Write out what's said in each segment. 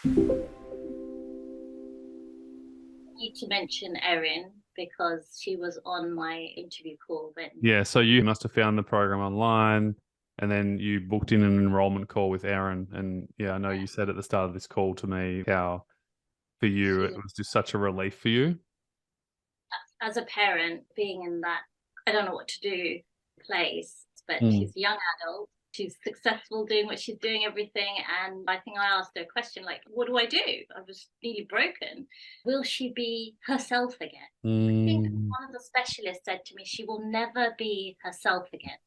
Need to mention Erin because she was on my interview call then. Yeah, so you must have found the program online and then you booked in an enrollment call with Erin. And yeah, I know you said at the start of this call to me how for you it She, was just such a relief for you. as a parent, being in that I don't know what to do place, but Mm. she's a young adult. She's successful doing what she's doing, everything. And I think I asked her a question like, what do I do? I was nearly broken. Will she be herself again? I think Mm. one of the specialists said to me, she will never be herself again.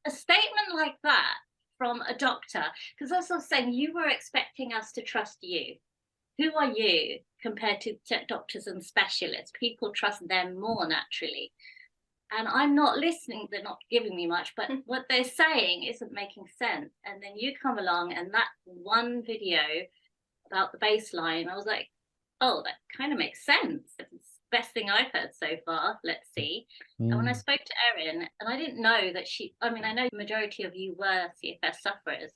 A statement like that from a doctor, because as I was saying, you were expecting us to trust you. Who are you compared to doctors and specialists? People trust them more naturally. And I'm not listening, they're not giving me much, but what they're saying isn't making sense. And then you come along, and that one video about the baseline, I was like, oh, that kind of makes sense. It's the best thing I've heard so far. Let's see. And when I Mm. spoke to Erin, and I didn't know that I mean, I know the majority of you were CFS sufferers,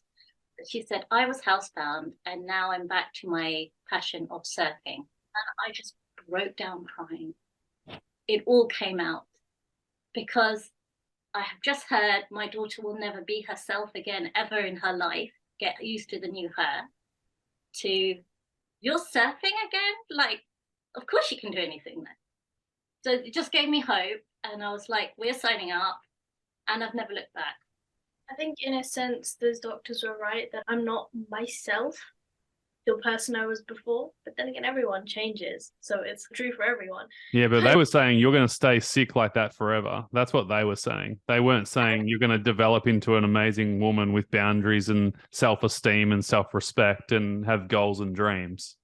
but she said, I was housebound and now I'm back to my passion of surfing. And I just broke down crying. It all came out because I have just heard my daughter will never be herself again, ever in her life. Get used to the new her. To you're surfing again? Like, of course you can do anything then. So it just gave me hope. And I was like, we're signing up. And I've never looked back. I think in a sense, those doctors were right that I'm not myself, the person I was before. But then again, everyone changes. So it's true for everyone. Yeah, but they were saying you're going to stay sick like that forever. That's what they were saying. They weren't saying you're going to develop into an amazing woman with boundaries and self-esteem and self-respect and have goals and dreams.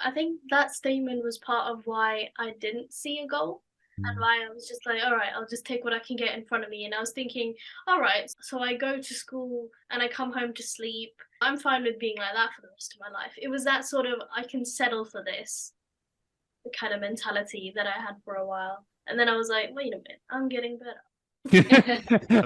I think that statement was part of why I didn't see a goal and why I was just like, all right, I'll just take what I can get in front of me. And I was thinking, all right, so I go to school and I come home to sleep. I'm fine with being like that for the rest of my life. It was that sort of, I can settle for this kind of mentality that I had for a while. And then I was like, wait a minute, I'm getting better.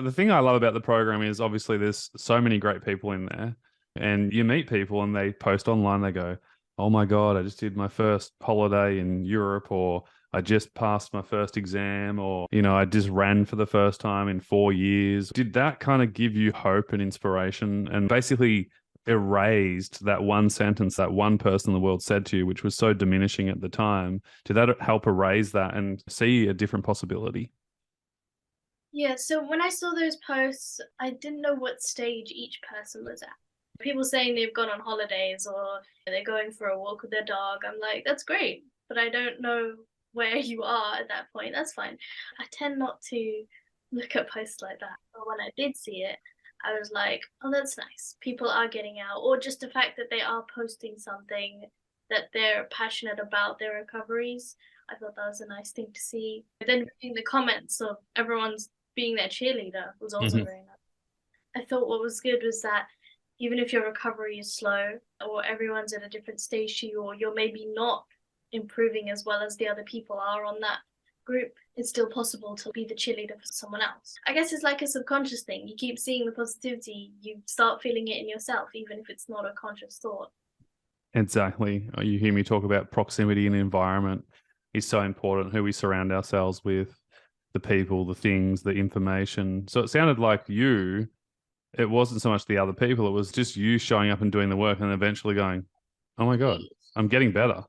The thing I love about the program is obviously there's so many great people in there, and you meet people and they post online, they go, oh my God, I just did my first holiday in Europe, or I just passed my first exam, or, I just ran for the first time in 4 years. Did that kind of give you hope and inspiration and basically erased that one sentence that one person in the world said to you, which was so diminishing at the time? Did that help erase that and see a different possibility? Yeah, so when I saw those posts, I didn't know what stage each person was at. People saying they've gone on holidays or they're going for a walk with their dog. I'm like, that's great, but I don't know where you are at that point. That's fine. I tend not to look at posts like that. But when I did see it, I was like, oh, that's nice. People are getting out, or just the fact that they are posting something that they're passionate about their recoveries. I thought that was a nice thing to see. But then reading the comments of everyone's being their cheerleader was also very nice. I thought what was good was that even if your recovery is slow or everyone's at a different stage to you, or you're maybe not improving as well as the other people are on that group, it's still possible to be the cheerleader for someone else. I guess it's like a subconscious thing. You keep seeing the positivity, you start feeling it in yourself, even if it's not a conscious thought. Exactly. You hear me talk about proximity and environment is so important, who we surround ourselves with, the people, the things, the information. So it sounded like it wasn't so much the other people, it was just you showing up and doing the work and eventually going, oh my God, I'm getting better.